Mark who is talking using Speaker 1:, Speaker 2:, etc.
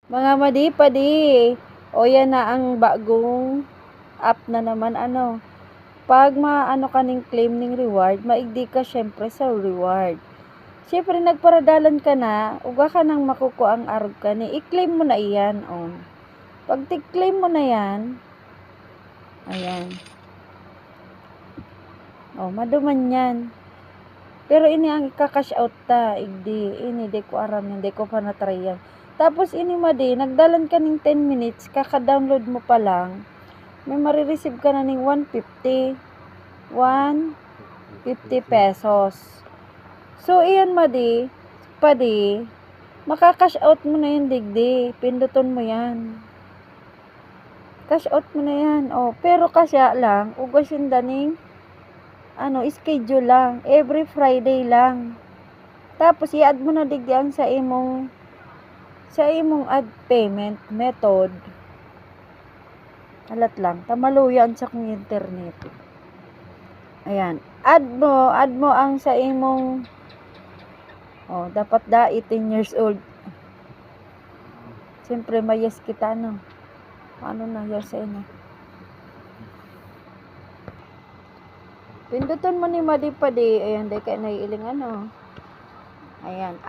Speaker 1: Mga madi-padi, o yan na ang bagong app na naman ano. Pag maano ka ning claim ning reward, maigdi ka syempre sa reward. Syempre nagparadalan ka na, uga ka nang makuko ang arog ka ni, i-claim mo na iyan, oh. Pag ti-claim mo na yan, ayan. Oh, maduman yan. Pero ini ang ika-cash out ta, igdi. Ini, di ko aram yan, di ko pa na-try yan. Tapos ini madi, nagdalan ka ning 10 minutes, kaka-download mo pa lang, may marireceive ka na ning 150 pesos. So, iyan madi, padi, maka-cash out mo na yan, digdi. Pinduton mo yan. Cash out mo na yan. Oh, pero kasya lang, ugos yung daning, schedule lang. Every Friday lang. Tapos, i-add mo na digdi ang sa imong add payment method. Alat lang. Tamaluyan sa kong internet. Ayan. Add mo ang sa imong, dapat 18 years old. Siyempre, mayas kita, no? Ano na years sa ina? Pinduton mo ni Madi-padi. Ayan, di ka naiiling ano. Ayan.